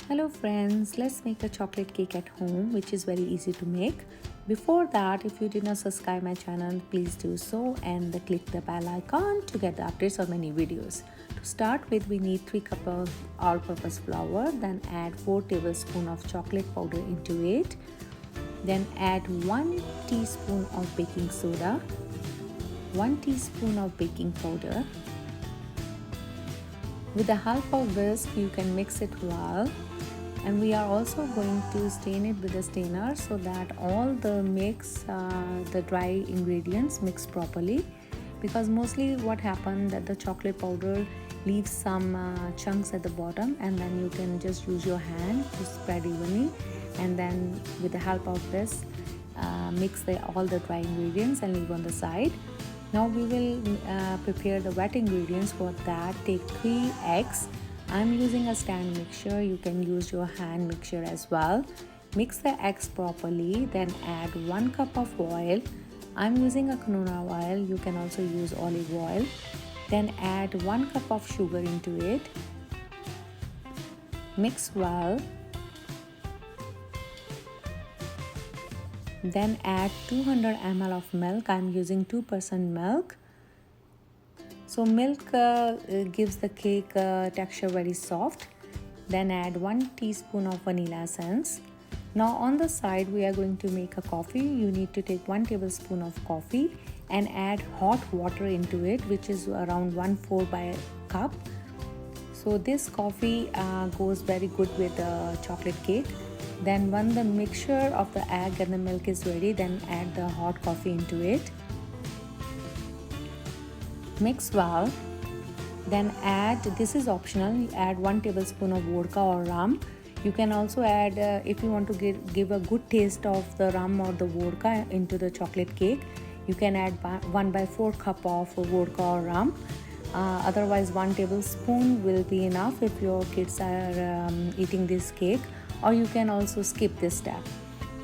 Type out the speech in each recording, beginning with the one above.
Hello friends, let's make a chocolate cake at home which is very easy to make. Before that, if you did not subscribe my channel, please do so and click the bell icon to get the updates on my new videos. To start with, we need 3 cups of all-purpose flour, then add 4 tablespoons of chocolate powder into it. Then add 1 teaspoon of baking soda, 1 teaspoon of baking powder. With the help of whisk, you can mix it well. And we are also going to stain it with a stainer so that all the the dry ingredients mix properly, because mostly what happens that the chocolate powder leaves some chunks at the bottom, and then you can just use your hand to spread evenly, and then with the help of this mix all the dry ingredients and leave on the side. Now we will prepare the wet ingredients. For that, take 3 eggs. I'm using a stand mixture. You can use your hand mixture as well. Mix the eggs properly, then add 1 cup of oil. I'm using a canola oil. You can also use olive oil. Then add 1 cup of sugar into it. Mix well. Then add 200 ml of milk. I'm using 2% milk. So milk gives the cake texture very soft. Then add 1 teaspoon of vanilla essence. Now on the side, we are going to make a coffee. You need to take 1 tablespoon of coffee and add hot water into it, which is around 1/4 by a cup. So this coffee goes very good with the chocolate cake. Then when the mixture of the egg and the milk is ready, then add the hot coffee into it. Mix well. Then add, this is optional, add 1 tablespoon of vodka or rum. You can also add, if you want to give a good taste of the rum or the vodka into the chocolate cake, you can add 1/4 cup of vodka or rum. Otherwise 1 tablespoon will be enough if your kids are eating this cake, or you can also skip this step.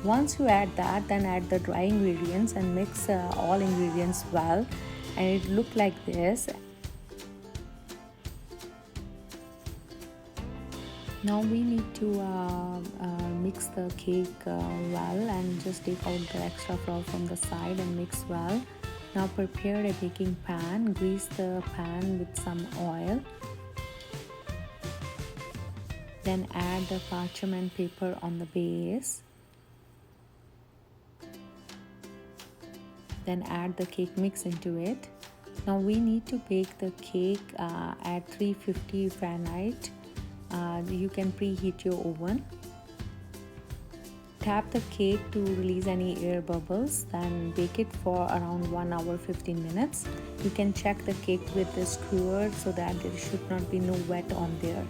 Once you add that, then add the dry ingredients and mix all ingredients well, and it look like this. Now we need to mix the cake well, and just take out the extra flour from the side and mix well. Now prepare a baking pan. Grease the pan with some oil. Then add the parchment paper on the base. Then add the cake mix into it. Now we need to bake the cake at 350 Fahrenheit. You can preheat your oven. Tap the cake to release any air bubbles, then bake it for around 1 hour 15 minutes. You can check the cake with the skewer so that there should not be no wet on there.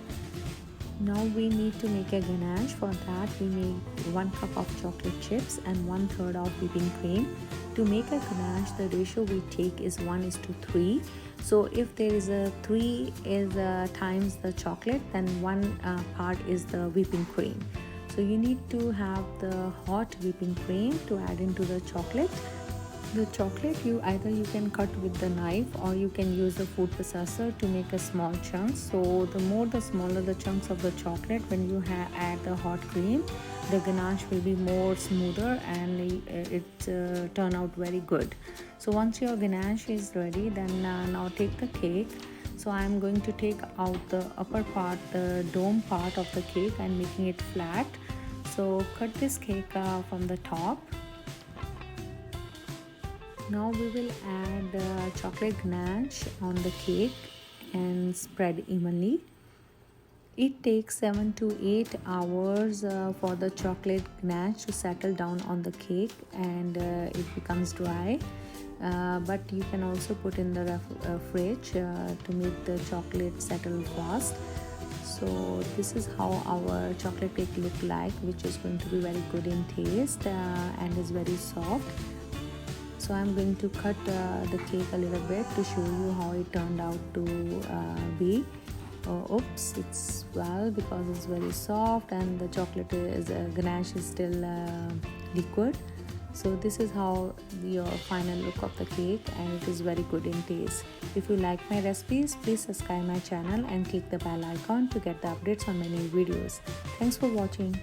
Now we need to make a ganache. For that, we need 1 cup of chocolate chips and 1/3 of whipping cream. To make a ganache, the ratio we take is 1:3. So if there is a 3 is times the chocolate, then 1 part is the whipping cream. So you need to have the hot whipping cream to add into the chocolate. The chocolate, you can cut with the knife, or you can use the food processor to make a small chunks. So the smaller the chunks of the chocolate, when you add the hot cream, the ganache will be more smoother and it turn out very good. So once your ganache is ready, then now take the cake. So I am going to take out the upper part, the dome part of the cake, and making it flat. So cut this cake from the top. Now we will add chocolate ganache on the cake and spread evenly. It takes 7 to 8 hours for the chocolate ganache to settle down on the cake, and it becomes dry. But you can also put in the fridge to make the chocolate settle fast. So this is how our chocolate cake look like, which is going to be very good in taste and is very soft. So I'm going to cut the cake a little bit to show you how it turned out to be. Oops, it's because it's very soft and the chocolate is ganache is still liquid. So this is how your final look of the cake, and it is very good in taste. If you like my recipes, please subscribe my channel and click the bell icon to get the updates on my new videos. Thanks for watching.